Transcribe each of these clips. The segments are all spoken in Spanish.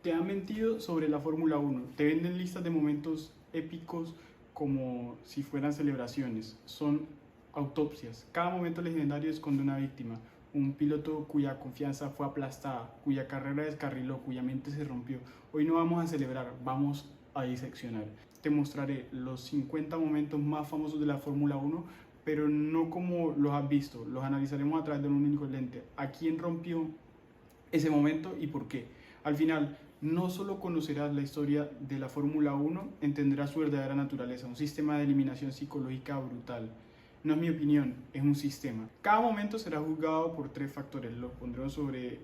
Te han mentido sobre la Fórmula 1, te venden listas de momentos épicos como si fueran celebraciones, son autopsias. Cada momento legendario esconde una víctima, un piloto cuya confianza fue aplastada, cuya carrera descarriló, cuya mente se rompió. Hoy no vamos a celebrar, vamos a diseccionar. Te mostraré los 50 momentos más famosos de la Fórmula 1, pero no como los has visto, los analizaremos a través de un único lente. ¿A quién rompió ese momento y por qué? Al final, no solo conocerás la historia de la Fórmula 1, entenderás su verdadera naturaleza, un sistema de eliminación psicológica brutal. No es mi opinión, es un sistema. Cada momento será juzgado por tres factores, lo pondremos sobre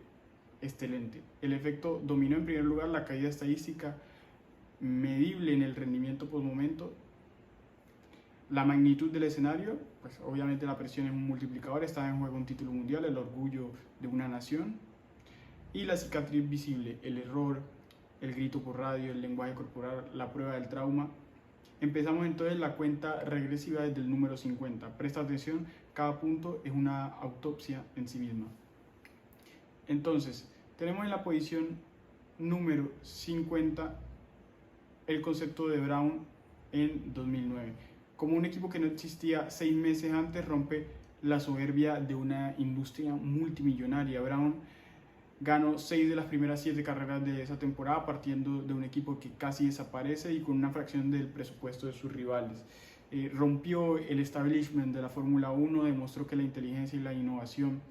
este lente. El efecto dominó en primer lugar, la caída estadística medible en el rendimiento por momento, la magnitud del escenario, pues obviamente la presión es un multiplicador, está en juego un título mundial, el orgullo de una nación, y la cicatriz visible, el error, el grito por radio, el lenguaje corporal, la prueba del trauma. Empezamos entonces la cuenta regresiva desde el número 50. Presta atención, cada punto es una autopsia en sí misma. Entonces, tenemos en la posición número 50 el concepto de Brown en 2009. Como un equipo que no existía 6 meses antes, rompe la soberbia de una industria multimillonaria. Brown ganó 6 de las primeras 7 carreras de esa temporada, partiendo de un equipo que casi desaparece y con una fracción del presupuesto de sus rivales. Rompió el establishment de la Fórmula 1, demostró que la inteligencia y la innovación,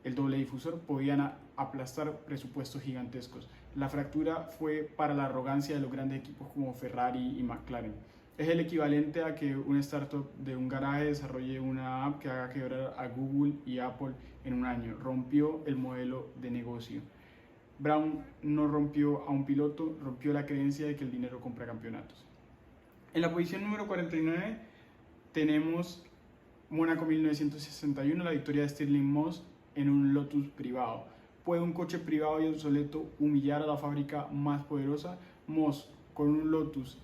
el doble difusor, podían aplastar presupuestos gigantescos. La fractura fue para la arrogancia de los grandes equipos como Ferrari y McLaren. Es el equivalente a que una startup de un garaje desarrolle una app que haga quebrar a Google y Apple en un año. Rompió el modelo de negocio. Brown no rompió a un piloto, rompió la creencia de que el dinero compra campeonatos. En la posición número 49 tenemos Mónaco 1961, la victoria de Stirling Moss en un Lotus privado. ¿Puede un coche privado y obsoleto humillar a la fábrica más poderosa? Moss, con un Lotus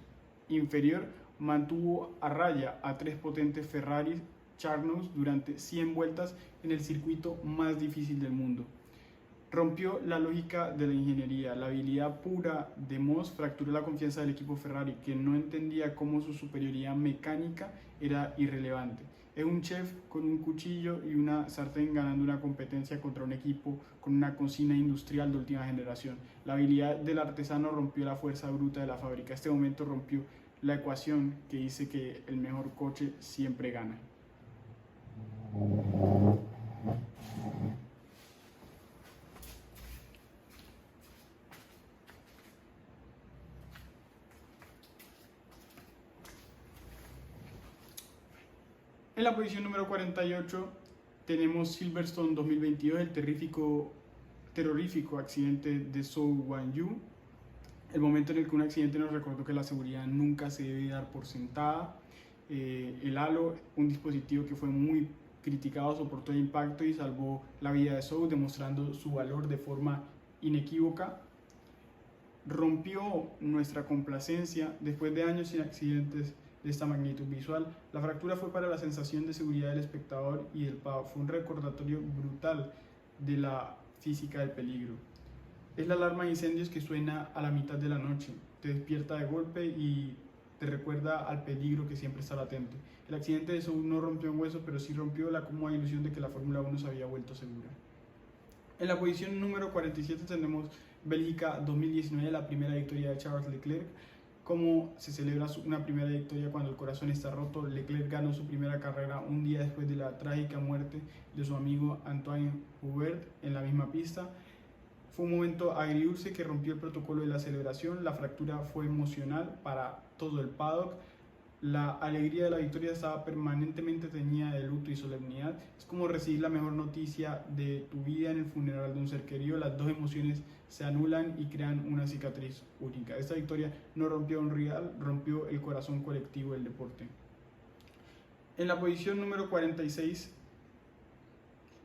inferior, mantuvo a raya a 3 potentes Ferraris Charnos durante 100 vueltas en el circuito más difícil del mundo. Rompió la lógica de la ingeniería, la habilidad pura de Moss fracturó la confianza del equipo Ferrari, que no entendía cómo su superioridad mecánica era irrelevante. Es un chef con un cuchillo y una sartén ganando una competencia contra un equipo con una cocina industrial de última generación. La habilidad del artesano rompió la fuerza bruta de la fábrica. Este momento rompió la ecuación que dice que el mejor coche siempre gana. En la posición número 48 tenemos Silverstone 2022, el terrorífico accidente de Zhou Guanyu, el momento en el que un accidente nos recordó que la seguridad nunca se debe dar por sentada. El halo, un dispositivo que fue muy criticado, soportó el impacto y salvó la vida de Zhou, demostrando su valor de forma inequívoca. Rompió nuestra complacencia después de años sin accidentes de esta magnitud visual. La fractura fue para la sensación de seguridad del espectador y del paddock. Fue un recordatorio brutal de la física del peligro. Es la alarma de incendios que suena a la mitad de la noche, te despierta de golpe y te recuerda al peligro que siempre estar atento. El accidente de Zhou no rompió un hueso, pero sí rompió la cómoda ilusión de que la Fórmula 1 se había vuelto segura. En la posición número 47 tenemos Bélgica 2019, la primera victoria de Charles Leclerc. Cómo se celebra una primera victoria cuando el corazón está roto. Leclerc ganó su primera carrera un día después de la trágica muerte de su amigo Antoine Hubert en la misma pista. Fue un momento agridulce que rompió el protocolo de la celebración. La fractura fue emocional para todo el paddock. La alegría de la victoria estaba permanentemente teñida de luto y solemnidad. Es como recibir la mejor noticia de tu vida en el funeral de un ser querido. Las dos emociones se anulan y crean una cicatriz única. Esta victoria no rompió un rival, rompió el corazón colectivo del deporte. En la posición número 46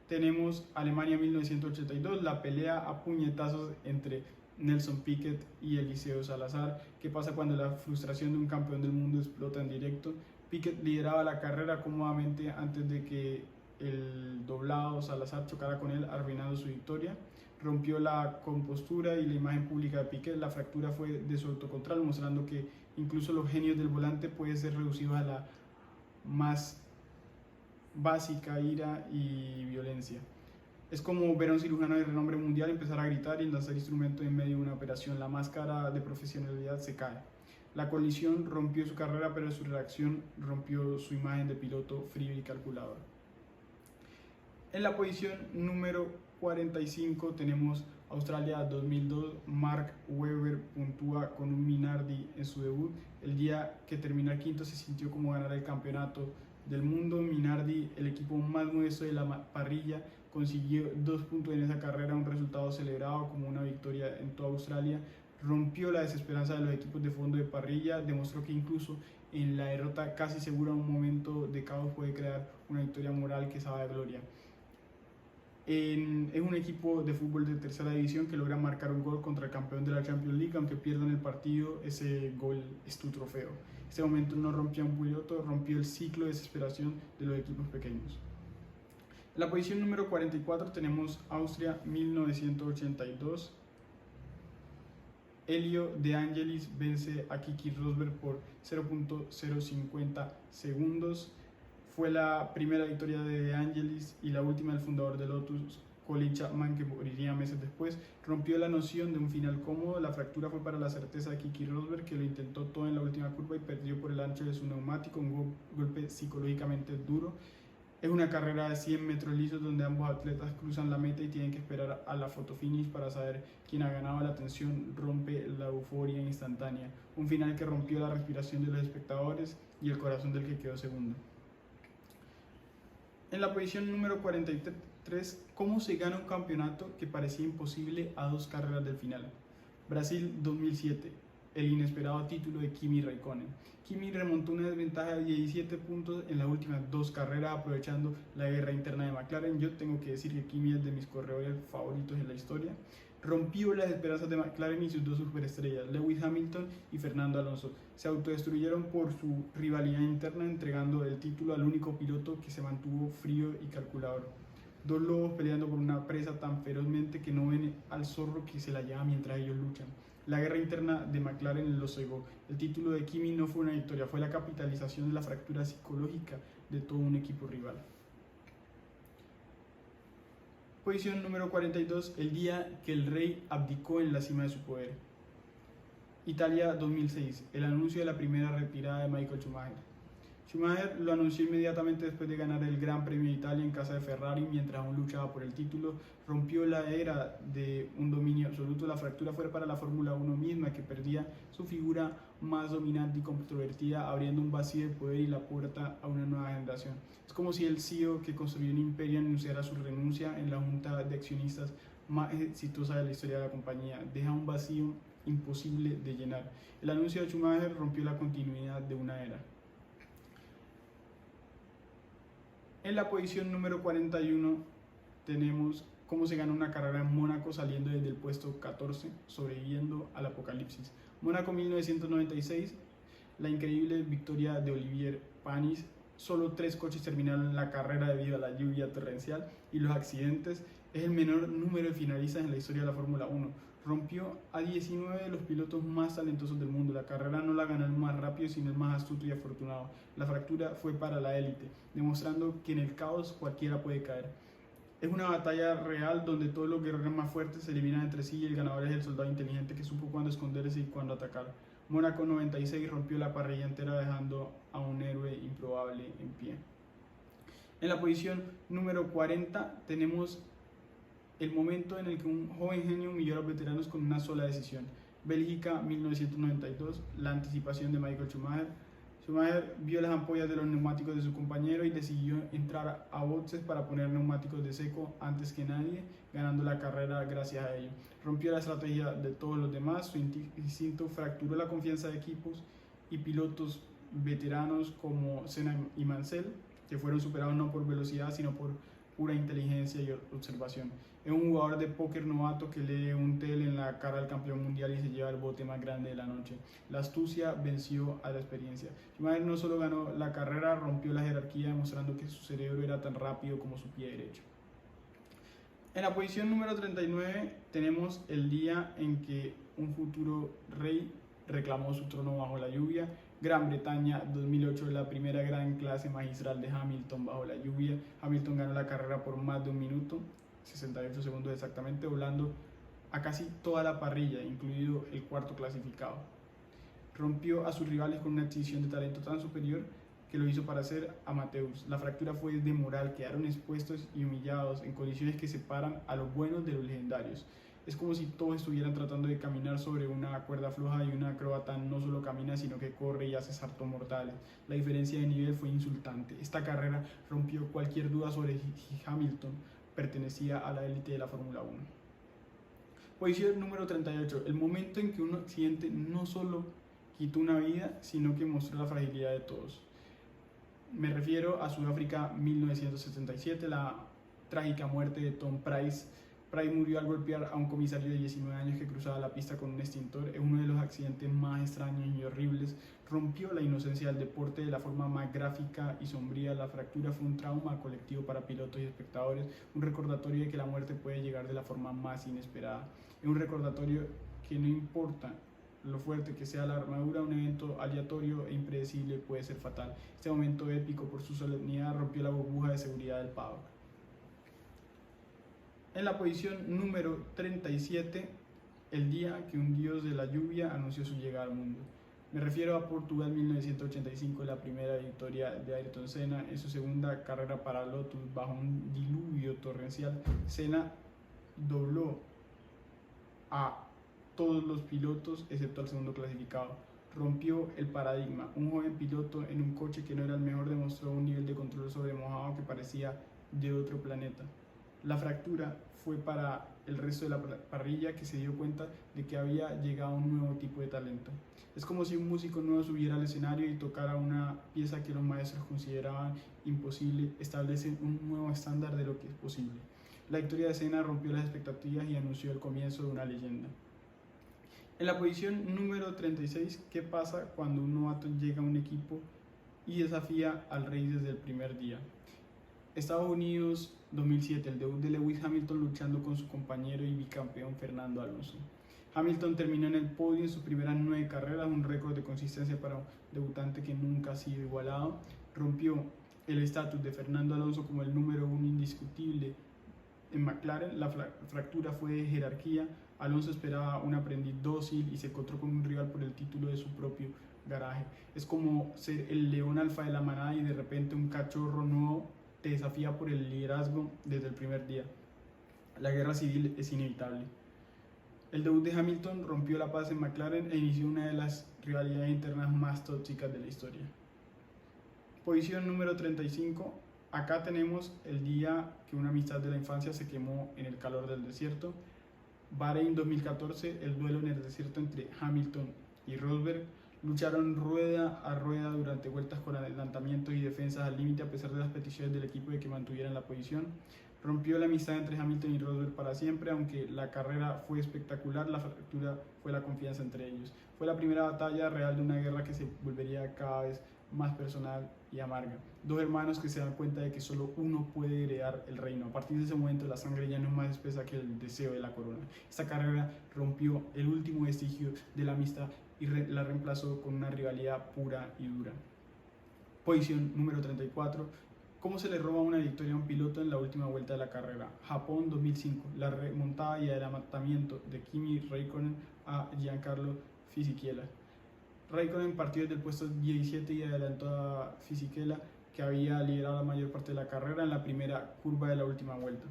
tenemos Alemania 1982, la pelea a puñetazos entre Nelson Piquet y Eliseo Salazar. ¿Qué pasa cuando la frustración de un campeón del mundo explota en directo? Piquet lideraba la carrera cómodamente antes de que el doblado Salazar chocara con él, arruinando su victoria. rompió la compostura y la imagen pública de Piquet. La fractura fue de su autocontrol, mostrando que incluso los genios del volante pueden ser reducidos a la más básica ira y violencia. Es como ver a un cirujano de renombre mundial empezar a gritar y lanzar instrumentos en medio de una operación. La máscara de profesionalidad se cae. La colisión rompió su carrera, pero su reacción rompió su imagen de piloto frío y calculador. En la posición número 45 tenemos Australia 2002. Mark Webber puntúa con un Minardi en su debut. El día que terminó el quinto se sintió como ganar el campeonato del mundo. Minardi, el equipo más modesto de la parrilla, consiguió 2 puntos en esa carrera, un resultado celebrado como una victoria en toda Australia. Rompió la desesperanza de los equipos de fondo de parrilla, demostró que incluso en la derrota casi segura un momento de caos puede crear una victoria moral que sabe a gloria. Es un equipo de fútbol de tercera división que logra marcar un gol contra el campeón de la Champions League. Aunque pierdan el partido, ese gol es tu trofeo. Este momento no rompió a un piloto, rompió el ciclo de desesperación de los equipos pequeños. En la posición número 44 tenemos Austria 1982. Elio De Angelis vence a Keke Rosberg por 0.050 segundos. Fue la primera victoria de De Angelis y la última del fundador de Lotus, Colin Chapman, que moriría meses después. Rompió la noción de un final cómodo. La fractura fue para la certeza de Keke Rosberg, que lo intentó todo en la última curva y perdió por el ancho de su neumático, un golpe psicológicamente duro. Es una carrera de 100 metros lisos donde ambos atletas cruzan la meta y tienen que esperar a la foto finish para saber quién ha ganado. La tensión rompe la euforia instantánea. Un final que rompió la respiración de los espectadores y el corazón del que quedó segundo. En la posición número 43, ¿cómo se gana un campeonato que parecía imposible a 2 carreras del final? Brasil 2007, el inesperado título de Kimi Räikkönen. Kimi remontó una desventaja de 17 puntos en las últimas 2 carreras, aprovechando la guerra interna de McLaren. Yo tengo que decir que Kimi es de mis corredores favoritos en la historia. Rompió las esperanzas de McLaren y sus 2 superestrellas, Lewis Hamilton y Fernando Alonso. Se autodestruyeron por su rivalidad interna, entregando el título al único piloto que se mantuvo frío y calculador. 2 lobos peleando por una presa tan ferozmente que no ven al zorro que se la lleva mientras ellos luchan. La guerra interna de McLaren los cegó. El título de Kimi no fue una victoria, fue la capitalización de la fractura psicológica de todo un equipo rival. Posición número 42, el día que el rey abdicó en la cima de su poder. Italia 2006, el anuncio de la primera retirada de Michael Schumacher. Schumacher lo anunció inmediatamente después de ganar el Gran Premio de Italia en casa de Ferrari mientras aún luchaba por el título. Rompió la era de un dominio absoluto. La fractura fue para la Fórmula 1 misma, que perdía su figura más dominante y controvertida, abriendo un vacío de poder y la puerta a una nueva generación. Es como si el CEO que construyó un imperio anunciara su renuncia en la junta de accionistas más exitosa de la historia de la compañía. Deja un vacío imposible de llenar. El anuncio de Schumacher rompió la continuidad de una era. En la posición número 41 tenemos cómo se gana una carrera en Mónaco saliendo desde el puesto 14, sobreviviendo al apocalipsis. Mónaco 1996, la increíble victoria de Olivier Panis. Solo 3 coches terminaron la carrera debido a la lluvia torrencial y los accidentes. Es el menor número de finalistas en la historia de la Fórmula 1. Rompió a 19 de los pilotos más talentosos del mundo. La carrera no la ganó el más rápido, sino el más astuto y afortunado. La fractura fue para la élite, demostrando que en el caos cualquiera puede caer. Es una batalla real donde todos los guerreros más fuertes se eliminan entre sí y el ganador es el soldado inteligente que supo cuándo esconderse y cuándo atacar. Mónaco 96 rompió la parrilla entera, dejando a un héroe improbable en pie. En la posición número 40 tenemos el momento en el que un joven genio humilló a los veteranos con una sola decisión. Bélgica 1992, la anticipación de Michael Schumacher. Schumacher vio las ampollas de los neumáticos de su compañero y decidió entrar a boxes para poner neumáticos de seco antes que nadie, ganando la carrera gracias a ello. Rompió la estrategia de todos los demás, su instinto fracturó la confianza de equipos y pilotos veteranos como Senna y Mansell, que fueron superados no por velocidad sino por pura inteligencia y observación. Es un jugador de póker novato que lee un tel en la cara del campeón mundial y se lleva el bote más grande de la noche. La astucia venció a la experiencia. Schumacher no solo ganó la carrera, rompió la jerarquía demostrando que su cerebro era tan rápido como su pie derecho. En la posición número 39 tenemos el día en que un futuro rey reclamó su trono bajo la lluvia. Gran Bretaña 2008, la primera gran clase magistral de Hamilton bajo la lluvia. Hamilton ganó la carrera por más de un minuto, 68 segundos exactamente, volando a casi toda la parrilla, incluido el cuarto clasificado. Rompió a sus rivales con una exhibición de talento tan superior que lo hizo para ser amateurs. La fractura fue de moral, quedaron expuestos y humillados en condiciones que separan a los buenos de los legendarios. Es como si todos estuvieran tratando de caminar sobre una cuerda floja y un acróbata no solo camina, sino que corre y hace saltos mortales. La diferencia de nivel fue insultante. Esta carrera rompió cualquier duda sobre si Hamilton pertenecía a la élite de la Fórmula 1. Posición número 38. El momento en que un accidente no solo quitó una vida, sino que mostró la fragilidad de todos. Me refiero a Sudáfrica 1977, la trágica muerte de Tom Price. Price murió al golpear a un comisario de 19 años que cruzaba la pista con un extintor. Es uno de los accidentes más extraños y horribles. Rompió la inocencia del deporte de la forma más gráfica y sombría. La fractura fue un trauma colectivo para pilotos y espectadores, un recordatorio de que la muerte puede llegar de la forma más inesperada. Es un recordatorio que no importa lo fuerte que sea la armadura, un evento aleatorio e impredecible puede ser fatal. Este momento épico por su solemnidad rompió la burbuja de seguridad del paddock. En la posición número 37, el día que un dios de la lluvia anunció su llegada al mundo. Me refiero a Portugal 1985, la primera victoria de Ayrton Senna en su segunda carrera para Lotus bajo un diluvio torrencial. Senna dobló a todos los pilotos excepto al segundo clasificado. Rompió el paradigma. Un joven piloto en un coche que no era el mejor demostró un nivel de control sobre mojado que parecía de otro planeta. La fractura fue para el resto de la parrilla, que se dio cuenta de que había llegado un nuevo tipo de talento. Es como si un músico nuevo subiera al escenario y tocara una pieza que los maestros consideraban imposible. Establece un nuevo estándar de lo que es posible. La victoria de Senna rompió las expectativas y anunció el comienzo de una leyenda. En la posición número 36, ¿qué pasa cuando un novato llega a un equipo y desafía al rey desde el primer día? Estados Unidos 2007, el debut de Lewis Hamilton luchando con su compañero y bicampeón Fernando Alonso. Hamilton terminó en el podio en sus primeras 9 carreras, un récord de consistencia para un debutante que nunca ha sido igualado. Rompió el estatus de Fernando Alonso como el número 1 indiscutible en McLaren. La fractura fue de jerarquía. Alonso esperaba un aprendiz dócil y se encontró con un rival por el título de su propio garaje. Es como ser el león alfa de la manada y de repente un cachorro nuevo te desafía por el liderazgo desde el primer día. La guerra civil es inevitable. El debut de Hamilton rompió la paz en McLaren e inició una de las rivalidades internas más tóxicas de la historia. Posición número 35. Acá tenemos el día que una amistad de la infancia se quemó en el calor del desierto. Bahrein 2014, el duelo en el desierto entre Hamilton y Rosberg. Lucharon rueda a rueda durante vueltas con adelantamientos y defensas al límite a pesar de las peticiones del equipo de que mantuvieran la posición. Rompió la amistad entre Hamilton y Rosberg para siempre, aunque la carrera fue espectacular, la fractura fue la confianza entre ellos. Fue la primera batalla real de una guerra que se volvería cada vez más personal y amarga. Dos hermanos que se dan cuenta de que solo uno puede heredar el reino. A partir de ese momento la sangre ya no es más espesa que el deseo de la corona. Esta carrera rompió el último vestigio de la amistad y la reemplazó con una rivalidad pura y dura. Posición número 34. ¿Cómo se le roba una victoria a un piloto en la última vuelta de la carrera? Japón 2005. La remontada y adelantamiento de Kimi Räikkönen a Giancarlo Fisichella. Räikkönen partió desde el puesto 17 y adelantó a Fisichella, que había liderado la mayor parte de la carrera en la primera curva de la última vuelta.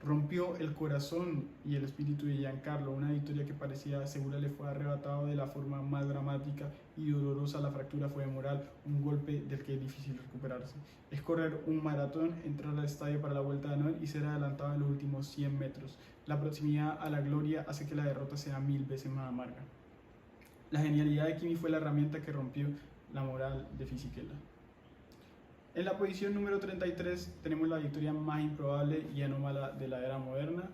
Rompió el corazón y el espíritu de Giancarlo. Una victoria que parecía segura le fue arrebatado de la forma más dramática y dolorosa. La fractura fue de moral, un golpe del que es difícil recuperarse. Es correr un maratón, entrar al estadio para la vuelta de Noel y ser adelantado en los últimos 100 metros. La proximidad a la gloria hace que la derrota sea 1000 veces más amarga. La genialidad de Kimi fue la herramienta que rompió la moral de Fisichella. En la posición número 33 tenemos la victoria más improbable y anómala de la era moderna,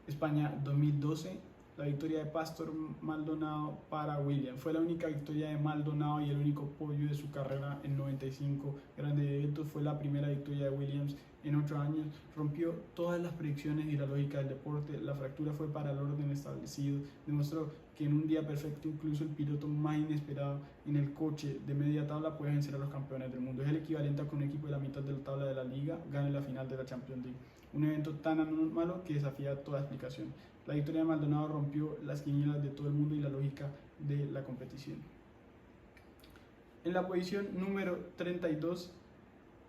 España 2012, la victoria de Pastor Maldonado para Williams. Fue la única victoria de Maldonado y el único podio de su carrera en 95 grandes eventos. Fue la primera victoria de Williams en 8 años, rompió todas las predicciones y la lógica del deporte. La fractura fue para el orden establecido, demostró que en un día perfecto incluso el piloto más inesperado en el coche de media tabla puede vencer a los campeones del mundo. Es el equivalente a que un equipo de la mitad de la tabla de la liga gane la final de la Champions League, un evento tan anómalo que desafía toda explicación. La victoria de Maldonado rompió las quinielas de todo el mundo y la lógica de la competición. En la posición número 32,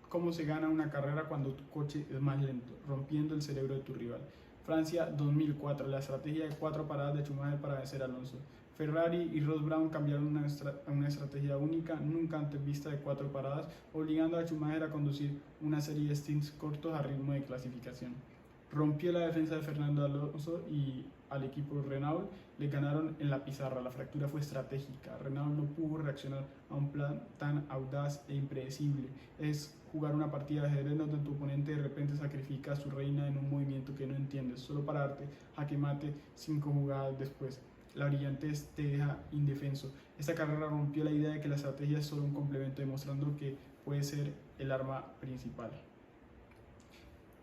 cómo se gana una carrera cuando tu coche es más lento, rompiendo el cerebro de tu rival. Francia 2004, la estrategia de 4 paradas de Schumacher para vencer a Alonso. Ferrari y Ross Brown cambiaron una estrategia única, nunca antes vista de 4 paradas, obligando a Schumacher a conducir una serie de stints cortos a ritmo de clasificación. Rompió la defensa de Fernando Alonso y al equipo Renault le ganaron en la pizarra. La fractura fue estratégica. Renault no pudo reaccionar a un plan tan audaz e impredecible. Es jugar una partida de ajedrez donde tu oponente de repente sacrifica a su reina en un movimiento que no entiendes, solo para darte jaque mate 5 jugadas después. La brillantez te deja indefenso. Esta carrera rompió la idea de que la estrategia es solo un complemento, demostrando que puede ser el arma principal.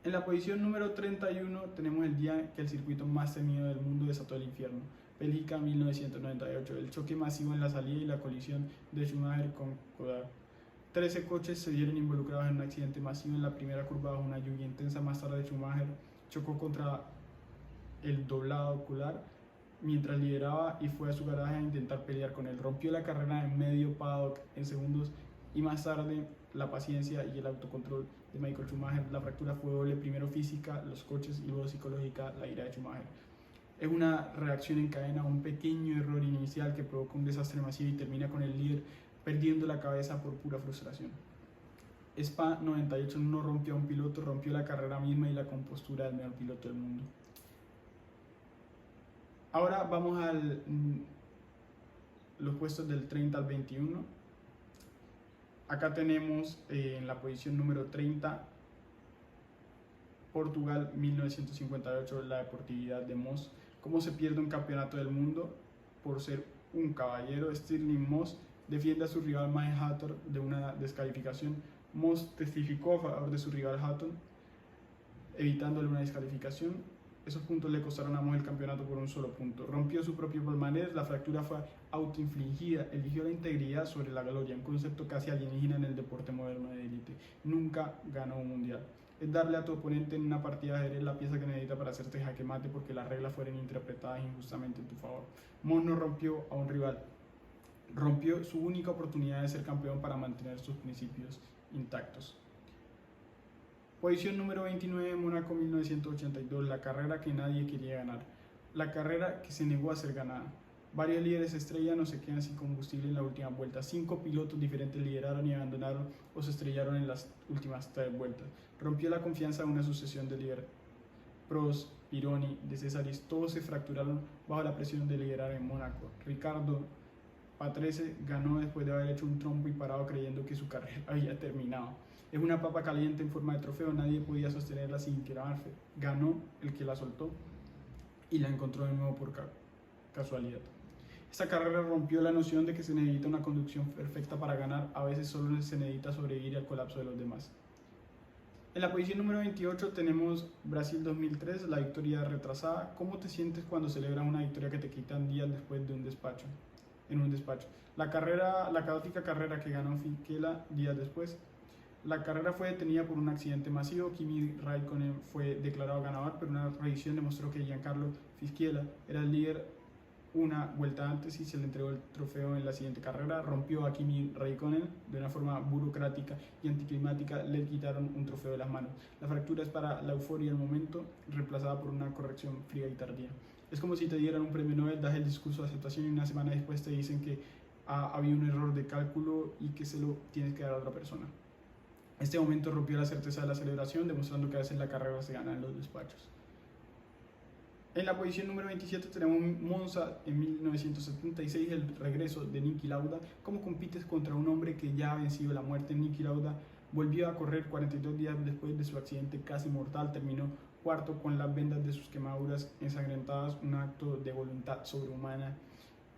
En la posición número 31 tenemos el día que el circuito más temido del mundo desató el infierno. Bélgica 1998, el choque masivo en la salida y la colisión de Schumacher con Coulthard. 13 coches se vieron involucrados en un accidente masivo en la primera curva bajo una lluvia intensa. Más tarde Schumacher chocó contra el doblado Coulthard mientras lideraba y fue a su garaje a intentar pelear con él. Rompió la carrera en medio paddock en segundos y más tarde la paciencia y el autocontrol de Michael Schumacher. La fractura fue doble, primero física, los coches, y luego psicológica, la ira de Schumacher. Es una reacción en cadena a un pequeño error inicial que provoca un desastre masivo y termina con el líder perdiendo la cabeza por pura frustración. Spa 98 no rompió a un piloto, rompió la carrera misma y la compostura del mejor piloto del mundo. Ahora vamos a los puestos del 30 al 21. Acá tenemos en la posición número 30, Portugal 1958, la deportividad de Moss. ¿Cómo se pierde un campeonato del mundo? Por ser un caballero. Stirling Moss defiende a su rival Mike Hatton de una descalificación. Moss testificó a favor de su rival Hatton, evitándole una descalificación. Esos puntos le costaron a Moss el campeonato por un solo punto. Rompió su propio palmarés, la fractura fue autoinfligida, eligió la integridad sobre la gloria, un concepto casi alienígena en el deporte moderno de élite. Nunca ganó un mundial. Es darle a tu oponente en una partida de ajedrez la pieza que necesita para hacerte jaque mate porque las reglas fueron interpretadas injustamente en tu favor. Moss no rompió a un rival, rompió su única oportunidad de ser campeón para mantener sus principios intactos. Posición número 29, Mónaco 1982, la carrera que nadie quería ganar, la carrera que se negó a ser ganada. Varios líderes se estrellan o se quedan sin combustible en la última vuelta. 5 pilotos diferentes lideraron y abandonaron o se estrellaron en las últimas 3 vueltas. Rompió la confianza de una sucesión de líderes. Prost, Pironi, De Cesaris, todos se fracturaron bajo la presión de liderar en Mónaco. Ricardo Patrese ganó después de haber hecho un trompo y parado creyendo que su carrera había terminado. Es una papa caliente en forma de trofeo, nadie podía sostenerla sin quemarse. Ganó el que la soltó y la encontró de nuevo por casualidad. Esta carrera rompió la noción de que se necesita una conducción perfecta para ganar, a veces solo se necesita sobrevivir al colapso de los demás. En la posición número 28 tenemos Brasil 2003, la victoria retrasada. ¿Cómo te sientes cuando celebras una victoria que te quitan días después de un despacho? La caótica carrera que ganó Fisichella días después. La carrera fue detenida por un accidente masivo. Kimi Raikkonen fue declarado ganador, pero una revisión demostró que Giancarlo Fisichella era el líder una vuelta antes y se le entregó el trofeo en la siguiente carrera. Rompió a Kimi Raikkonen de una forma burocrática y anticlimática, le quitaron un trofeo de las manos. La fractura es para la euforia del momento, reemplazada por una corrección fría y tardía. Es como si te dieran un premio Nobel, das el discurso de aceptación y una semana después te dicen que había un error de cálculo y que se lo tienes que dar a otra persona. Este momento rompió la certeza de la celebración, demostrando que a veces la carrera se gana en los despachos. En la posición número 27 tenemos Monza en 1976, el regreso de Niki Lauda. ¿Cómo compites contra un hombre que ya ha vencido la muerte? Niki Lauda volvió a correr 42 días después de su accidente casi mortal, terminó cuarto con las vendas de sus quemaduras ensangrentadas, un acto de voluntad sobrehumana.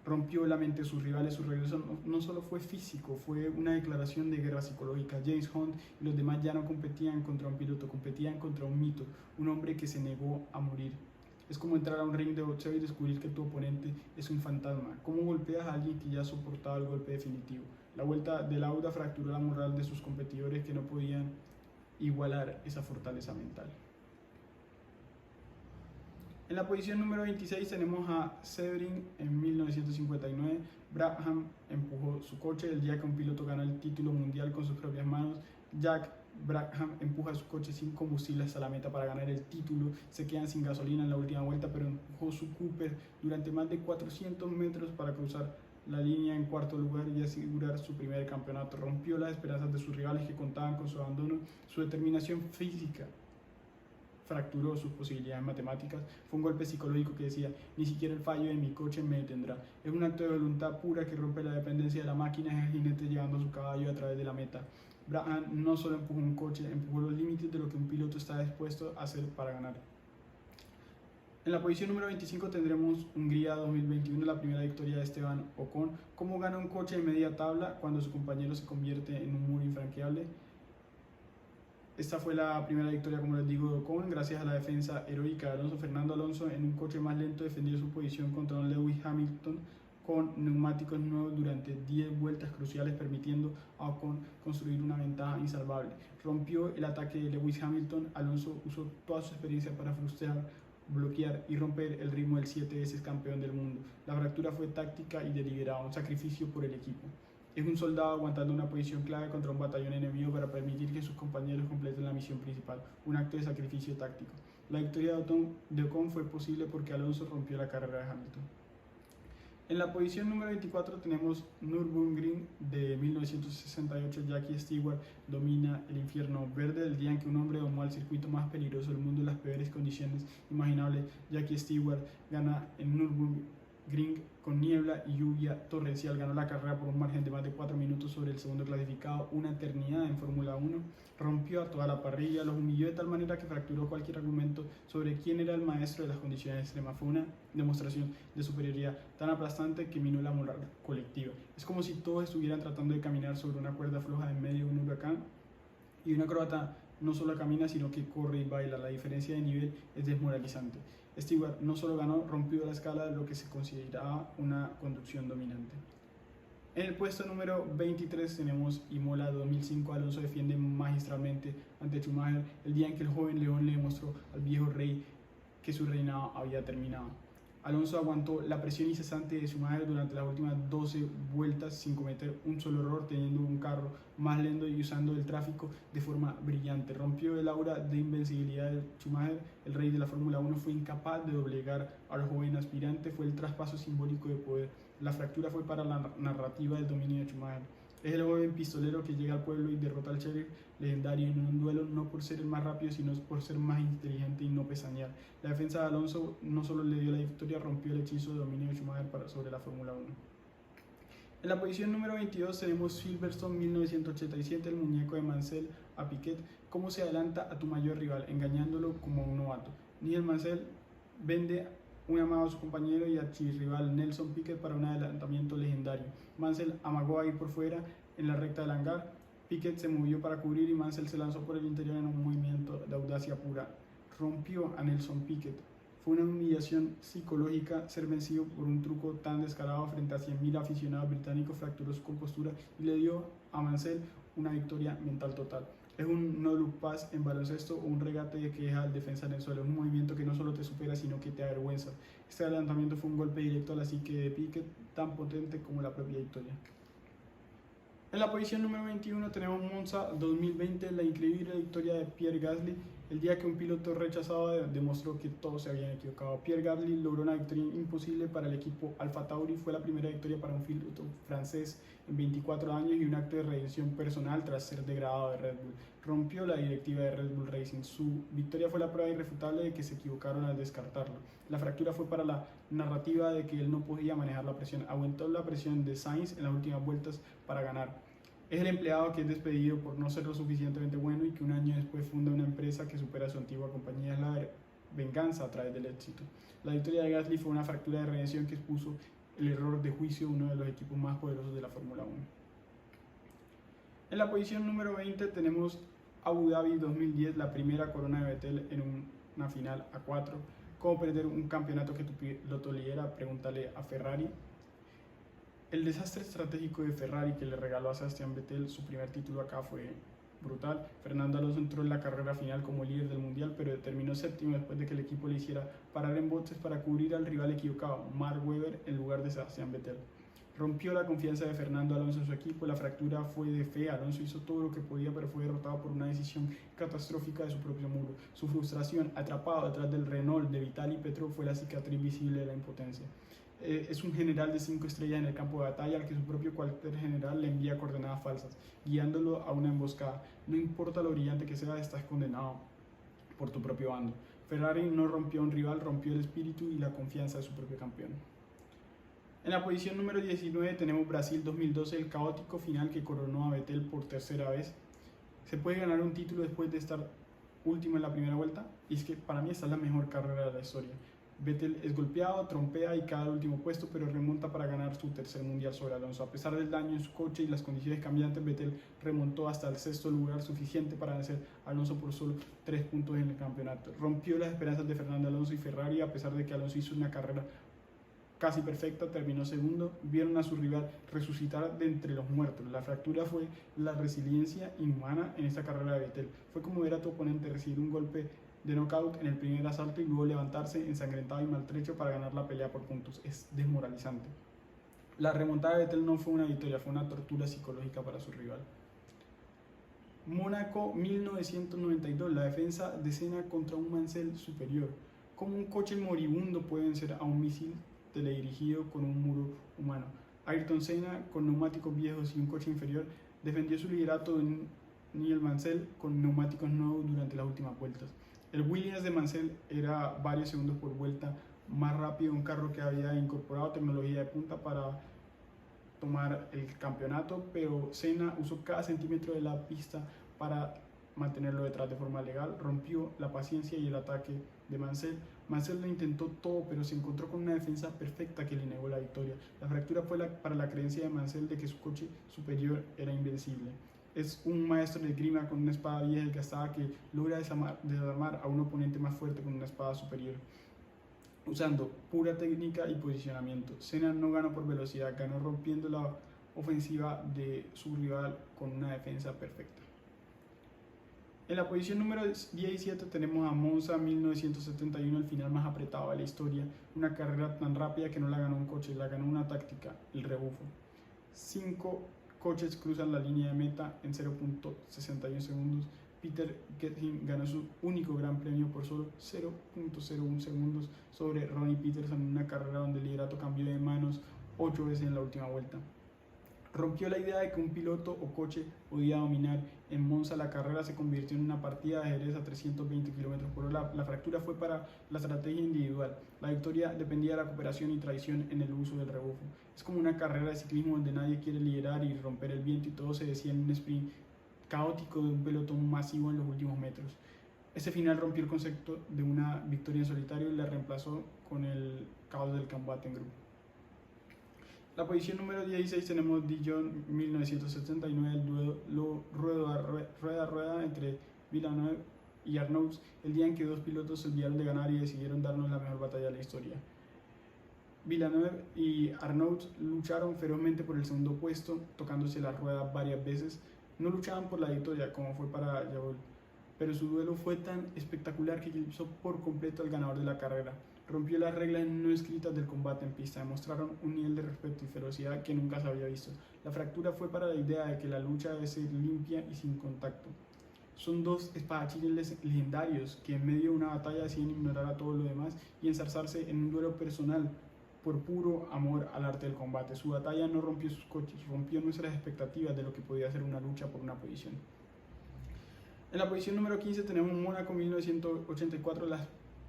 rompió la mente de sus rivales. Su regreso no solo fue físico, fue una declaración de guerra psicológica. James Hunt y los demás ya no competían contra un piloto, competían contra un mito, un hombre que se negó a morir. Es como entrar a un ring de boxeo y descubrir que tu oponente es un fantasma. ¿Cómo golpeas a alguien que ya ha soportado el golpe definitivo? La vuelta de Lauda fracturó la moral de sus competidores que no podían igualar esa fortaleza mental. En la posición número 26 tenemos a Sebring. En 1959, Brabham empujó su coche el día que un piloto ganó el título mundial con sus propias manos. Jack Brabham empuja su coche sin combustible hasta la meta para ganar el título. Se quedan sin gasolina en la última vuelta, pero empujó su Cooper durante más de 400 metros para cruzar la línea en cuarto lugar y asegurar su primer campeonato. Rompió las esperanzas de sus rivales que contaban con su abandono. Su determinación física fracturó sus posibilidades matemáticas. Fue un golpe psicológico que decía: ni siquiera el fallo de mi coche me detendrá. Es un acto de voluntad pura que rompe la dependencia de la máquina. Es el jinete llevando su caballo a través de la meta. Brabham no solo empujó un coche, empujó los límites de lo que un piloto está dispuesto a hacer para ganar. En la posición número 25 tendremos Hungría 2021, la primera victoria de Esteban Ocon. ¿Cómo gana un coche en media tabla cuando su compañero se convierte en un muro infranqueable? Esta fue la primera victoria, como les digo, de Ocon, gracias a la defensa heroica de Alonso. Fernando Alonso, en un coche más lento, defendió su posición contra un Lewis Hamilton con neumáticos nuevos durante 10 vueltas cruciales, permitiendo a Ocon construir una ventaja insalvable. Rompió el ataque de Lewis Hamilton. Alonso usó toda su experiencia para frustrar, bloquear y romper el ritmo del 7 veces campeón del mundo. La fractura fue táctica y deliberada, un sacrificio por el equipo. Es un soldado aguantando una posición clave contra un batallón enemigo para permitir que sus compañeros completen la misión principal, un acto de sacrificio táctico. La victoria de Ocon fue posible porque Alonso rompió la carrera de Hamilton. En la posición número 24 tenemos Nürburgring de 1968. Jackie Stewart domina el infierno verde el día en que un hombre domó al circuito más peligroso del mundo en las peores condiciones imaginables. Jackie Stewart gana en Nürburgring con niebla y lluvia torrencial. Ganó la carrera por un margen de más de 4 minutos sobre el segundo clasificado, una eternidad en Fórmula 1. Rompió a toda la parrilla, los humilló de tal manera que fracturó cualquier argumento sobre quién era el maestro de las condiciones extremas. Fue una demostración de superioridad tan aplastante que minó la moral colectiva. Es como si todos estuvieran tratando de caminar sobre una cuerda floja en medio de un huracán, y un acróbata no solo camina, sino que corre y baila. La diferencia de nivel es desmoralizante. Stewart no solo ganó, rompió la escala de lo que se consideraba una conducción dominante. En el puesto número 23 tenemos Imola 2005. Alonso defiende magistralmente ante Schumacher el día en que el joven león le demostró al viejo rey que su reinado había terminado. Alonso aguantó la presión incesante de Schumacher durante las últimas 12 vueltas sin cometer un solo error, teniendo un carro más lento y usando el tráfico de forma brillante. Rompió el aura de invencibilidad de Schumacher. El rey de la Fórmula 1 fue incapaz de doblegar al joven aspirante. Fue el traspaso simbólico de poder. La fractura fue para la narrativa del dominio de Schumacher. Es el joven pistolero que llega al pueblo y derrota al sheriff legendario en un duelo, no por ser el más rápido, sino por ser más inteligente y no pesañear. La defensa de Alonso no solo le dio la victoria, rompió el hechizo de dominio de Schumacher sobre la Fórmula 1. En la posición número 22 tenemos Silverstone 1987, el muñeco de Mansell a Piquet. ¿Cómo se adelanta a tu mayor rival? Engañándolo como un novato. Nigel Mansell vende un amado a su compañero y archirrival Nelson Piquet para un adelantamiento legendario. Mansell amagó a ir por fuera en la recta del hangar. Piquet se movió para cubrir y Mansell se lanzó por el interior en un movimiento de audacia pura. Rompió a Nelson Piquet. Fue una humillación psicológica ser vencido por un truco tan descarado frente a 100.000 aficionados británicos. Fracturó su compostura y le dio a Mansell una victoria mental total. Es un no-look pass en baloncesto o un regate que deja al defensa en el suelo. Es un movimiento que no solo te supera, sino que te avergüenza. Este adelantamiento fue un golpe directo a la psique de Piquet, tan potente como la propia victoria. En la posición número 21 tenemos Monza 2020, la increíble victoria de Pierre Gasly. El día que un piloto rechazado demostró que todos se habían equivocado. Pierre Gasly logró una victoria imposible para el equipo Alfa Tauri. Fue la primera victoria para un piloto francés en 24 años y un acto de redención personal tras ser degradado de Red Bull. Rompió la directiva de Red Bull Racing. Su victoria fue la prueba irrefutable de que se equivocaron al descartarlo. La fractura fue para la narrativa de que él no podía manejar la presión. Aguantó la presión de Sainz en las últimas vueltas para ganar. Es el empleado que es despedido por no ser lo suficientemente bueno y que un año después funda una empresa que supera a su antigua compañía. Es la venganza a través del éxito. La victoria de Gasly fue una fractura de redención que expuso el error de juicio de uno de los equipos más poderosos de la Fórmula 1. En la posición número 20 tenemos Abu Dhabi 2010, la primera corona de Vettel en una final a 4. ¿Cómo perder un campeonato que tu piloto lidera? Pregúntale a Ferrari. El desastre estratégico de Ferrari que le regaló a Sebastián Vettel su primer título acá fue brutal. Fernando Alonso entró en la carrera final como líder del mundial, pero terminó séptimo después de que el equipo le hiciera parar en boxes para cubrir al rival equivocado, Mark Webber, en lugar de Sebastián Vettel. Rompió la confianza de Fernando Alonso en su equipo, la fractura fue de fe, Alonso hizo todo lo que podía, pero fue derrotado por una decisión catastrófica de su propio muro. Su frustración, atrapado detrás del Renault de Vitaly Petrov, fue la cicatriz visible de la impotencia. Es un general de 5 estrellas en el campo de batalla al que su propio cuartel general le envía coordenadas falsas, guiándolo a una emboscada. No importa lo brillante que sea, estás condenado por tu propio bando. Ferrari no rompió a un rival, rompió el espíritu y la confianza de su propio campeón. En la posición número 19 tenemos Brasil 2012, el caótico final que coronó a Vettel por tercera vez. ¿Se puede ganar un título después de estar último en la primera vuelta? Y es que para mí esta es la mejor carrera de la historia. Vettel es golpeado, trompea y cae al último puesto, pero remonta para ganar su tercer mundial sobre Alonso. A pesar del daño en su coche y las condiciones cambiantes, Vettel remontó hasta el sexto lugar, suficiente para vencer a Alonso por solo 3 puntos en el campeonato. Rompió las esperanzas de Fernando Alonso y Ferrari, a pesar de que Alonso hizo una carrera casi perfecta, terminó segundo. Vieron a su rival resucitar de entre los muertos. La fractura fue la resiliencia inhumana en esta carrera de Vettel. Fue como ver a tu oponente recibir un golpe de knockout en el primer asalto y luego levantarse ensangrentado y maltrecho para ganar la pelea por puntos. Es desmoralizante. La remontada de Vettel no fue una victoria, fue una tortura psicológica para su rival. Mónaco 1992, la defensa de Senna contra un Mansell superior. ¿Cómo un coche moribundo puede vencer a un misil teledirigido con un muro humano? Ayrton Senna, con neumáticos viejos y un coche inferior, defendió su liderato de Nigel Mansell con neumáticos nuevos durante las últimas vueltas. El Williams de Mansell era varios segundos por vuelta más rápido, un carro que había incorporado tecnología de punta para tomar el campeonato, pero Senna usó cada centímetro de la pista para mantenerlo detrás de forma legal, rompió la paciencia y el ataque de Mansell. Mansell lo intentó todo, pero se encontró con una defensa perfecta que le negó la victoria. La fractura fue para la creencia de Mansell de que su coche superior era invencible. Es un maestro de esgrima con una espada vieja y gastada que logra desarmar a un oponente más fuerte con una espada superior, usando pura técnica y posicionamiento. Senna no ganó por velocidad, ganó rompiendo la ofensiva de su rival con una defensa perfecta. En la posición número 17 tenemos a Monza 1971, el final más apretado de la historia. Una carrera tan rápida que no la ganó un coche, la ganó una táctica, el rebufo. 5 coches cruzan la línea de meta en 0.61 segundos. Peter Gethin ganó su único gran premio por solo 0.01 segundos sobre Ronnie Peterson en una carrera donde el liderato cambió de manos 8 veces en la última vuelta. Rompió la idea de que un piloto o coche podía dominar. En Monza la carrera se convirtió en una partida de ajedrez a 320 km por hora. La fractura fue para la estrategia individual. La victoria dependía de la cooperación y traición en el uso del rebufo. Es como una carrera de ciclismo donde nadie quiere liderar y romper el viento y todo se decía en un sprint caótico de un pelotón masivo en los últimos metros. Ese final rompió el concepto de una victoria en solitario y la reemplazó con el caos del combate en grupo. La posición número 16 tenemos Dijon 1979, el duelo rueda a rueda entre Villeneuve y Arnaud, el día en que dos pilotos se olvidaron de ganar y decidieron darnos la mejor batalla de la historia. Villeneuve y Arnaud lucharon ferozmente por el segundo puesto, tocándose la rueda varias veces. No luchaban por la victoria como fue para Jabol, pero su duelo fue tan espectacular que eclipsó por completo al ganador de la carrera. Rompió las reglas no escritas del combate en pista, demostraron un nivel de respeto y ferocidad que nunca se había visto. La fractura fue para la idea de que la lucha debe ser limpia y sin contacto. Son dos espadachines legendarios que en medio de una batalla deciden ignorar a todo lo demás y enzarzarse en un duelo personal por puro amor al arte del combate. Su batalla no rompió sus coches, rompió nuestras expectativas de lo que podía ser una lucha por una posición. En la posición número 15 tenemos Mónaco 1984, la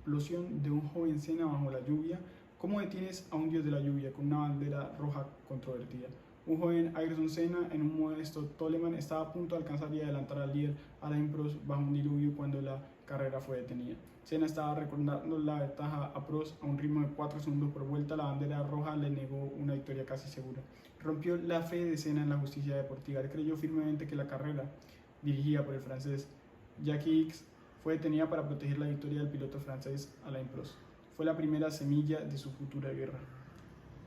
explosión de un joven Senna bajo la lluvia. ¿Cómo detienes a un dios de la lluvia con una bandera roja controvertida? Un joven Ayrton Senna en un modesto Toleman estaba a punto de alcanzar y adelantar al líder Alain Prost bajo un diluvio cuando la carrera fue detenida. Senna estaba recortando la ventaja a Prost a un ritmo de 4 segundos por vuelta. La bandera roja le negó una victoria casi segura. Rompió la fe de Senna en la justicia deportiva. Él creyó firmemente que la carrera, dirigida por el francés Jacques X, fue detenida para proteger la victoria del piloto francés Alain Prost. Fue la primera semilla de su futura guerra.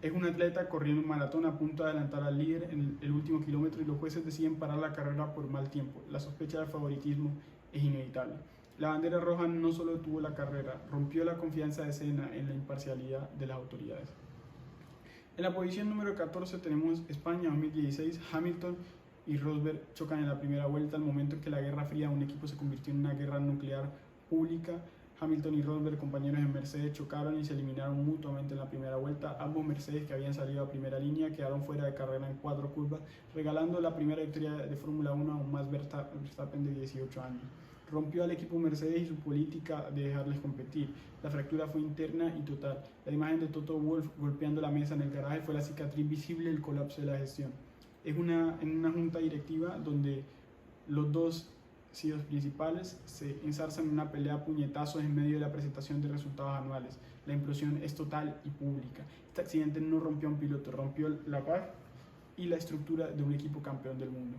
Es un atleta corriendo un maratón a punto de adelantar al líder en el último kilómetro y los jueces deciden parar la carrera por mal tiempo. La sospecha de favoritismo es inevitable. La bandera roja no solo detuvo la carrera, rompió la confianza de Senna en la imparcialidad de las autoridades. En la posición número 14 tenemos España 2016. Hamilton y Rosberg chocan en la primera vuelta, al momento en que la Guerra Fría de un equipo se convirtió en una guerra nuclear pública. Hamilton y Rosberg, compañeros en Mercedes, chocaron y se eliminaron mutuamente en la primera vuelta. Ambos Mercedes, que habían salido a primera línea, quedaron fuera de carrera en 4 curvas, regalando la primera victoria de Fórmula 1 a un Max Verstappen de 18 años. Rompió al equipo Mercedes y su política de dejarles competir. La fractura fue interna y total. La imagen de Toto Wolff golpeando la mesa en el garaje fue la cicatriz visible del colapso de la gestión. Es en una junta directiva donde los dos CEOs principales se ensarzan en una pelea a puñetazos en medio de la presentación de resultados anuales. La implosión es total y pública. Este accidente no rompió a un piloto, rompió la paz y la estructura de un equipo campeón del mundo.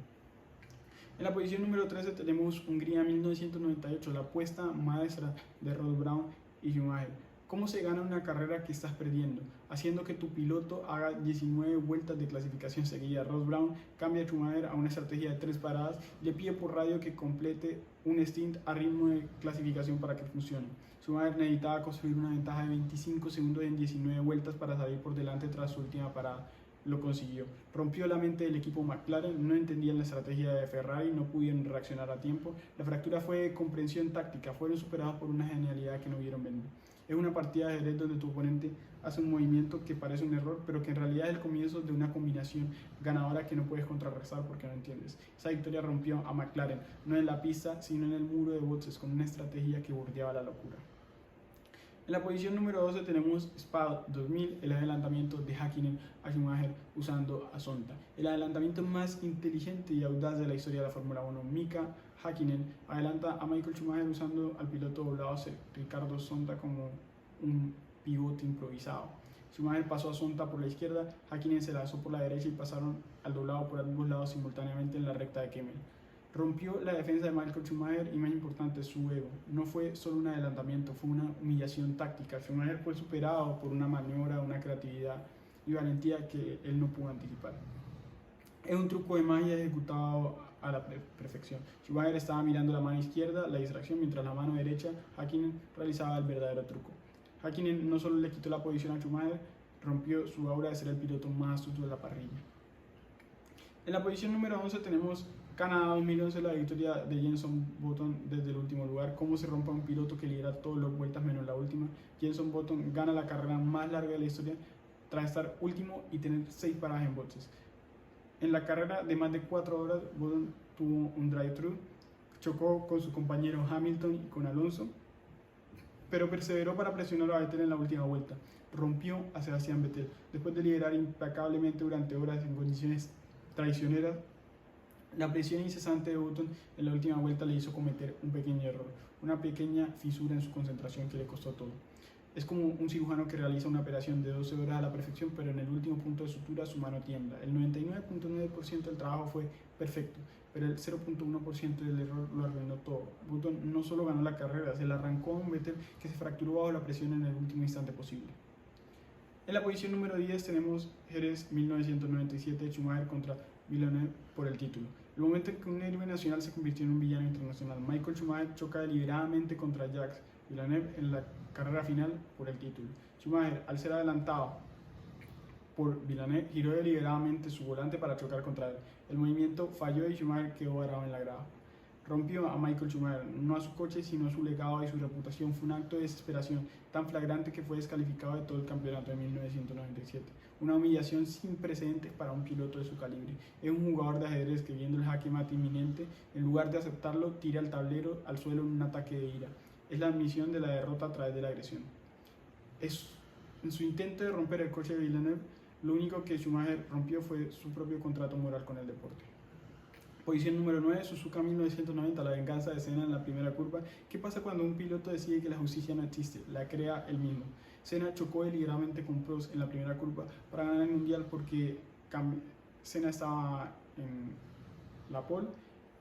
En la posición número 13 tenemos Hungría 1998, la apuesta maestra de Ross Brown y Schumacher. ¿Cómo se gana una carrera que estás perdiendo? Haciendo que tu piloto haga 19 vueltas de clasificación seguida. Ross Brown cambia a Schumacher a una estrategia de 3 paradas y le pide por radio que complete un stint a ritmo de clasificación para que funcione. Schumacher necesitaba construir una ventaja de 25 segundos en 19 vueltas para salir por delante tras su última parada. Lo consiguió. Rompió la mente del equipo McLaren, no entendían la estrategia de Ferrari, no pudieron reaccionar a tiempo. La fractura fue de comprensión táctica, fueron superados por una genialidad que no vieron venir. Es una partida de ajedrez donde tu oponente hace un movimiento que parece un error, pero que en realidad es el comienzo de una combinación ganadora que no puedes contrarrestar porque no entiendes. Esa victoria rompió a McLaren, no en la pista, sino en el muro de boxes, con una estrategia que bordeaba la locura. En la posición número 12 tenemos Spa 2000, el adelantamiento de Häkkinen a Schumacher usando a Sonta. El adelantamiento más inteligente y audaz de la historia de la Fórmula 1. Mika Häkkinen adelanta a Michael Schumacher usando al piloto doblado Ricardo Sonta como un pivote improvisado. Schumacher pasó a Sonta por la izquierda, Häkkinen se lanzó por la derecha y pasaron al doblado por ambos lados simultáneamente en la recta de Kemmel. Rompió la defensa de Michael Schumacher y, más importante, su ego. No fue solo un adelantamiento, fue una humillación táctica. Schumacher fue superado por una maniobra, una creatividad y valentía que él no pudo anticipar. Es un truco de magia ejecutado a la perfección. Schumacher estaba mirando la mano izquierda, la distracción, mientras la mano derecha, Häkkinen, realizaba el verdadero truco. Häkkinen no solo le quitó la posición a Schumacher, rompió su aura de ser el piloto más astuto de la parrilla. En la posición número 11 tenemos Canadá 2011, la victoria de Jenson Button desde el último lugar. Cómo se rompe un piloto que lidera todas las vueltas menos la última. Jenson Button gana la carrera más larga de la historia tras estar último y tener 6 paradas en boxes. En la carrera de más de 4 horas, Button tuvo un drive-thru, chocó con su compañero Hamilton y con Alonso, pero perseveró para presionar a Vettel en la última vuelta. Rompió a Sebastian Vettel. Después de liderar implacablemente durante horas en condiciones traicioneras, la presión incesante de Button en la última vuelta le hizo cometer un pequeño error, una pequeña fisura en su concentración que le costó todo. Es como un cirujano que realiza una operación de 12 horas a la perfección, pero en el último punto de sutura su mano tiembla. El 99.9% del trabajo fue perfecto, pero el 0.1% del error lo arruinó todo. Button no solo ganó la carrera, se la arrancó a un Vettel que se fracturó bajo la presión en el último instante posible. En la posición número 10 tenemos Jerez 1997, Schumacher contra Villeneuve por el título. El momento en que un héroe nacional se convirtió en un villano internacional. Michael Schumacher choca deliberadamente contra Jacques Villeneuve en la carrera final por el título. Schumacher, al ser adelantado por Villeneuve, giró deliberadamente su volante para chocar contra él. El movimiento falló y Schumacher quedó varado en la grada. Rompió a Michael Schumacher, no a su coche, sino a su legado y su reputación. Fue un acto de desesperación tan flagrante que fue descalificado de todo el campeonato de 1997. Una humillación sin precedentes para un piloto de su calibre. Es un jugador de ajedrez que, viendo el jaque mate inminente, en lugar de aceptarlo, tira el tablero al suelo en un ataque de ira. Es la admisión de la derrota a través de la agresión. En su intento de romper el coche de Villeneuve, lo único que Schumacher rompió fue su propio contrato moral con el deporte. Posición número 9, Suzuka 1990, la venganza de Senna en la primera curva. ¿Qué pasa cuando un piloto decide que la justicia no existe? La crea él mismo. Senna chocó deliberadamente con Prost en la primera curva para ganar el mundial porque Senna estaba en la pole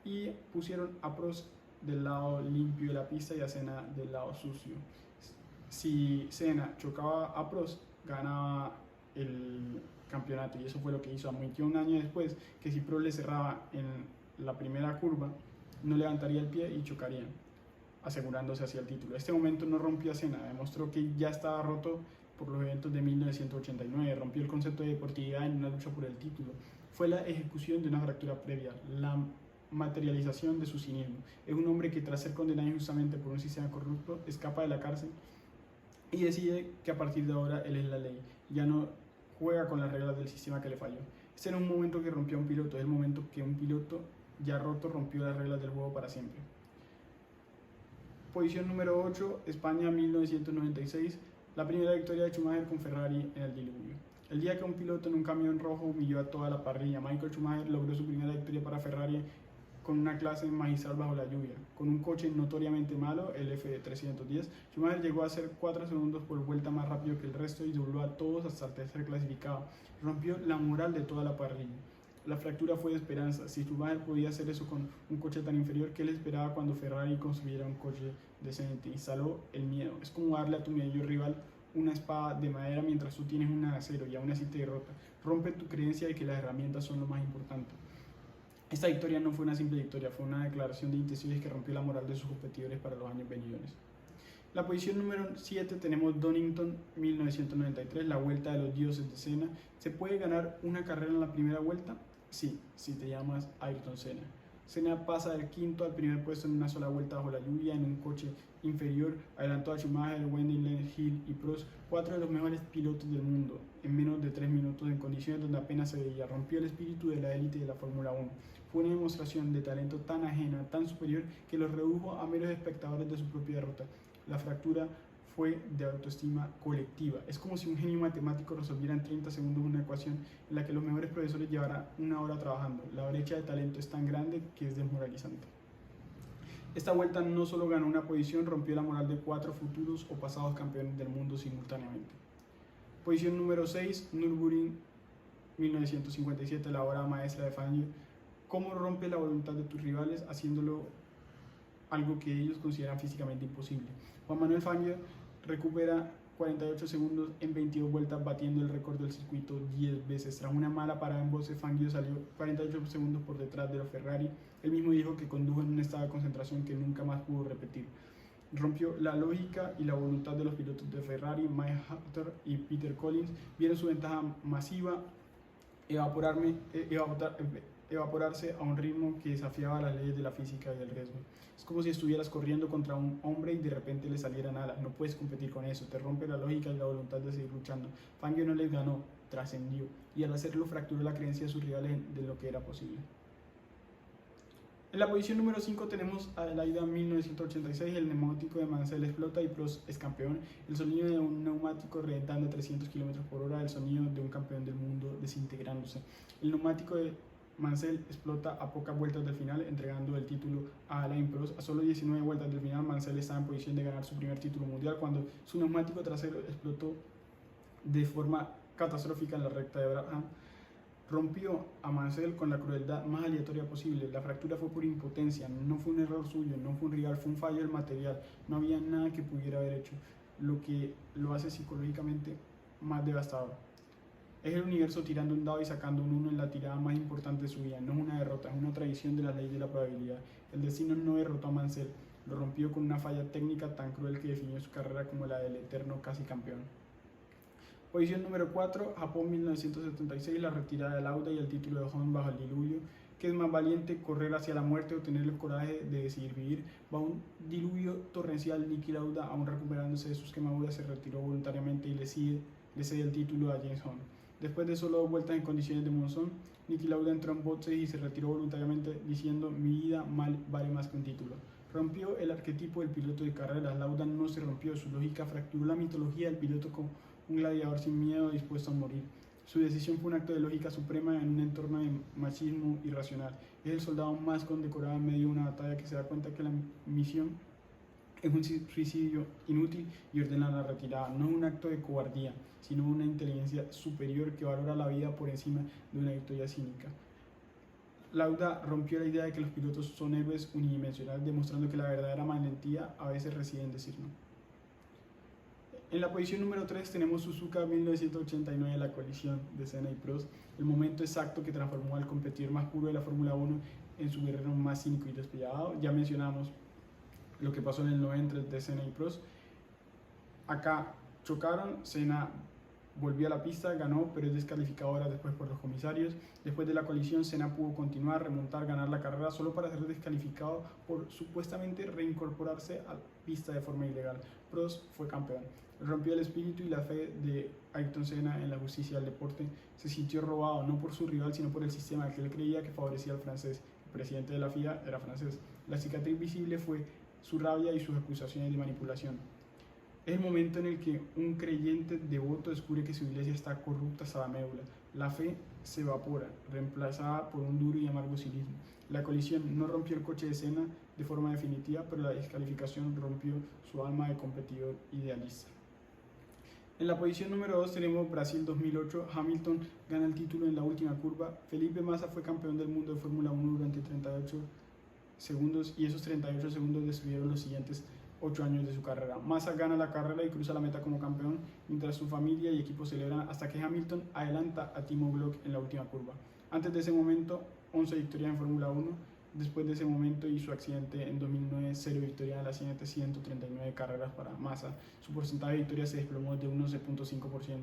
y pusieron a Prost del lado limpio de la pista y a Senna del lado sucio. Si Senna chocaba a Prost, ganaba el campeonato, y eso fue lo que hizo. Admitió un año después que si Prost le cerraba en la primera curva, no levantaría el pie y chocarían, asegurándose hacia el título. Este momento no rompió a Senna, demostró que ya estaba roto por los eventos de 1989, rompió el concepto de deportividad en una lucha por el título. Fue la ejecución de una fractura previa, la materialización de su cinismo. Es un hombre que, tras ser condenado injustamente por un sistema corrupto, escapa de la cárcel y decide que a partir de ahora él es la ley, ya no juega con las reglas del sistema que le falló. Este no es un momento que rompió a un piloto, es el momento que un piloto ya roto rompió las reglas del juego para siempre. Posición número 8, España 1996, la primera victoria de Schumacher con Ferrari en el diluvio. El día que un piloto en un camión rojo humilló a toda la parrilla, Michael Schumacher logró su primera victoria para Ferrari con una clase magistral bajo la lluvia. Con un coche notoriamente malo, el F310, Schumacher llegó a ser 4 segundos por vuelta más rápido que el resto y dobló a todos hasta el tercer clasificado. Rompió la moral de toda la parrilla. La fractura fue de esperanza. Si Schumacher podía hacer eso con un coche tan inferior, ¿qué le esperaba cuando Ferrari construyera un coche decente? Instaló el miedo. Es como darle a tu mayor rival una espada de madera mientras tú tienes una de acero y aún así te derrota. Rompe tu creencia de que las herramientas son lo más importante. Esta victoria no fue una simple victoria, fue una declaración de intenciones que rompió la moral de sus competidores para los años venideros. La posición número 7 tenemos Donington 1993, la vuelta de los dioses de Senna. ¿Se puede ganar una carrera en la primera vuelta? Sí, si te llamas Ayrton Senna. Senna pasa del quinto al primer puesto en una sola vuelta bajo la lluvia en un coche inferior, adelantó a Schumacher, Wendell, Hill y Prost, 4 de los mejores pilotos del mundo, en menos de 3 minutos en condiciones donde apenas se veía. Rompió el espíritu de la élite de la Fórmula 1. Fue una demostración de talento tan ajena, tan superior, que los redujo a meros espectadores de su propia derrota. La fractura fue de autoestima colectiva. Es como si un genio matemático resolviera en 30 segundos una ecuación en la que los mejores profesores llevaran una hora trabajando. La brecha de talento es tan grande que es desmoralizante. Esta vuelta no solo ganó una posición, rompió la moral de 4 futuros o pasados campeones del mundo simultáneamente. Posición número 6, Nürburgring 1957, la obra maestra de Fangio. ¿Cómo rompe la voluntad de tus rivales haciéndolo algo que ellos consideran físicamente imposible? Juan Manuel Fangio recupera 48 segundos en 22 vueltas, batiendo el récord del circuito 10 veces. Tras una mala parada en boxe, Fangio salió 48 segundos por detrás de los Ferrari. Él mismo dijo que condujo en un estado de concentración que nunca más pudo repetir. Rompió la lógica y la voluntad de los pilotos de Ferrari. Mike Hunter y Peter Collins vieron su ventaja masiva evaporarse a un ritmo que desafiaba las leyes de la física y del riesgo. Es como si estuvieras corriendo contra un hombre y de repente le salieran alas. No puedes competir con eso, te rompe la lógica y la voluntad de seguir luchando. Fangio no les ganó, trascendió, y al hacerlo fracturó la creencia de sus rivales de lo que era posible. En la posición número 5 tenemos a Adelaida 1986, el neumático de Mansell explota y Prost es campeón. El sonido de un neumático reventando a 300 km por hora, el sonido de un campeón del mundo desintegrándose. El neumático de Mansell explota a pocas vueltas del final, entregando el título a Alain Prost. A solo 19 vueltas del final, Mansell estaba en posición de ganar su primer título mundial cuando su neumático trasero explotó de forma catastrófica en la recta de Brabham. Rompió a Mansell con la crueldad más aleatoria posible. La fractura fue por impotencia, no fue un error suyo, no fue un rival, fue un fallo del material. No había nada que pudiera haber hecho, lo que lo hace psicológicamente más devastador. Es el universo tirando un dado y sacando un 1 en la tirada más importante de su vida. No es una derrota, es una traición de la ley de la probabilidad. El destino no derrotó a Mansell, lo rompió con una falla técnica tan cruel que definió su carrera como la del eterno casi campeón. Posición número 4, Japón 1976, la retirada de Lauda y el título de Honda bajo el diluvio. ¿Qué es más valiente, correr hacia la muerte o tener el coraje de decidir vivir? Bajo un diluvio torrencial, Niki Lauda, aún recuperándose de sus quemaduras, se retiró voluntariamente y le cede el título a James Hunt. Después de solo 2 vueltas en condiciones de monzón, Niki Lauda entró en boxes y se retiró voluntariamente diciendo: mi vida vale más que un título. Rompió el arquetipo del piloto de carreras. Lauda no se rompió, su lógica fracturó la mitología del piloto como un gladiador sin miedo dispuesto a morir. Su decisión fue un acto de lógica suprema en un entorno de machismo irracional. Es el soldado más condecorado en medio de una batalla que se da cuenta que la misión es un suicidio inútil y ordena la retirada. No es un acto de cobardía, sino una inteligencia superior que valora la vida por encima de una victoria cínica. Lauda rompió la idea de que los pilotos son héroes unidimensionales, demostrando que la verdadera valentía a veces reside en decir no. En la posición número 3 tenemos Suzuka 1989, la colisión de Senna y Prost, el momento exacto que transformó al competidor más puro de la Fórmula 1 en su guerrero más cínico y despiadado. Ya mencionamos lo que pasó en el 9 entre Senna y Prost. Acá chocaron, Senna volvió a la pista, ganó, pero es descalificado horas después por los comisarios. Después de la colisión, Senna pudo continuar, remontar, ganar la carrera, solo para ser descalificado por supuestamente reincorporarse a la pista de forma ilegal. Prost fue campeón. Rompió el espíritu y la fe de Ayrton Senna en la justicia del deporte. Se sintió robado, no por su rival, sino por el sistema que él creía que favorecía al francés. El presidente de la FIA era francés. La cicatriz visible fue su rabia y sus acusaciones de manipulación. Es el momento en el que un creyente devoto descubre que su iglesia está corrupta hasta la médula. La fe se evapora, reemplazada por un duro y amargo cinismo. La colisión no rompió el coche de Senna de forma definitiva, pero la descalificación rompió su alma de competidor idealista. En la posición número 2 tenemos Brasil 2008, Hamilton gana el título en la última curva, Felipe Massa fue campeón del mundo de Fórmula 1 durante 38 segundos y esos 38 segundos destruyeron los siguientes 8 años de su carrera. Massa gana la carrera y cruza la meta como campeón, mientras su familia y equipo celebran hasta que Hamilton adelanta a Timo Glock en la última curva. Antes de ese momento, 11 victorias en Fórmula 1. Después de ese momento y su accidente en 2009, 0 victorias en las siguientes 139 carreras para Massa. Su porcentaje de victorias se desplomó de un 11.5%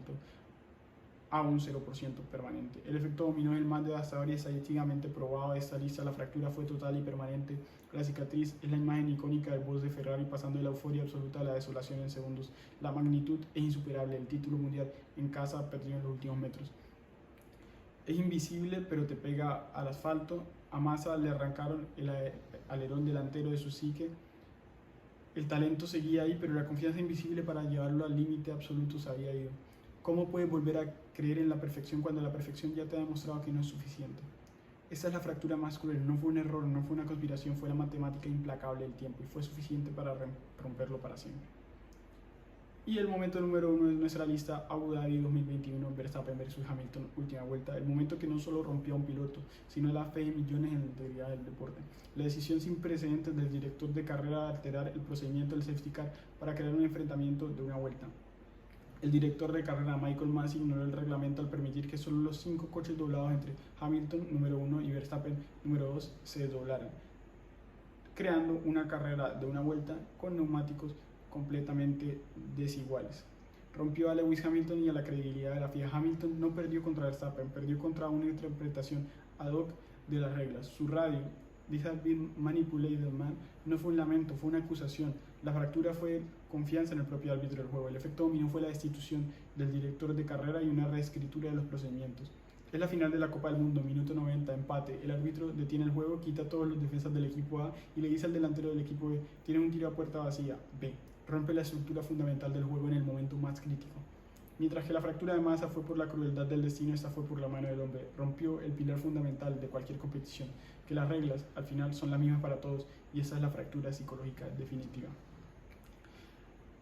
a un 0% permanente. El efecto dominó es el más devastador y estadísticamente probado de esta lista. La fractura fue total y permanente. La cicatriz es la imagen icónica del boss de Ferrari pasando de la euforia absoluta a la desolación en segundos. La magnitud es insuperable. El título mundial en casa perdido en los últimos metros. Es invisible, pero te pega al asfalto. A Massa le arrancaron el alerón delantero de su psique. El talento seguía ahí, pero la confianza invisible para llevarlo al límite absoluto se había ido. ¿Cómo puedes volver a creer en la perfección cuando la perfección ya te ha demostrado que no es suficiente? Esta es la fractura más cruel. No fue un error, no fue una conspiración, fue la matemática implacable del tiempo y fue suficiente para romperlo para siempre. Y el momento número 1 de nuestra lista, Abu Dhabi 2021, Verstappen versus Hamilton, última vuelta. El momento que no solo rompió a un piloto, sino la fe de millones en la integridad del deporte. La decisión sin precedentes del director de carrera de alterar el procedimiento del safety car para crear un enfrentamiento de una vuelta. El director de carrera, Michael Masi, ignoró el reglamento al permitir que solo los 5 coches doblados entre Hamilton, número 1, y Verstappen, número 2, se desdoblaran, creando una carrera de una vuelta con neumáticos completamente desiguales. Rompió a Lewis Hamilton y a la credibilidad de la FIA. Hamilton no perdió contra Verstappen, perdió contra una interpretación ad hoc de las reglas. Su radio, "This has been manipulated, man", no fue un lamento, fue una acusación. La fractura fue confianza en el propio árbitro del juego. El efecto dominó fue la destitución del director de carrera y una reescritura de los procedimientos. Es la final de la Copa del Mundo, minuto 90, empate. El árbitro detiene el juego, quita a todos los defensas del equipo A y le dice al delantero del equipo B: tiene un tiro a puerta vacía, B. Rompe la estructura fundamental del juego en el momento más crítico. Mientras que la fractura de Massa fue por la crueldad del destino, esta fue por la mano del hombre. Rompió el pilar fundamental de cualquier competición, que las reglas al final son las mismas para todos, y esa es la fractura psicológica definitiva.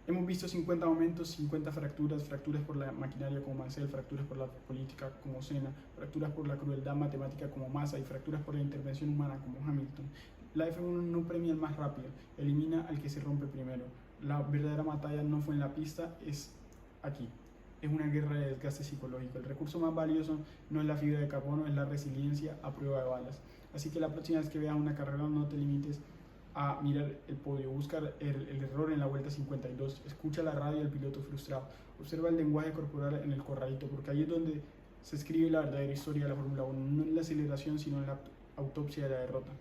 Hemos visto 50 momentos, 50 fracturas, fracturas por la maquinaria como Mansell, fracturas por la política como Senna, fracturas por la crueldad matemática como Massa y fracturas por la intervención humana como Hamilton. La F1 no premia al más rápido, elimina al que se rompe primero. La verdadera batalla no fue en la pista, es aquí. Es una guerra de desgaste psicológico. El recurso más valioso no es la fibra de carbono, es la resiliencia a prueba de balas. Así que la próxima vez que veas una carrera no te limites a mirar el podio, busca el error en la vuelta 52, escucha la radio del piloto frustrado, observa el lenguaje corporal en el corralito, porque ahí es donde se escribe la verdadera historia de la Fórmula 1, no en la aceleración, sino en la autopsia de la derrota.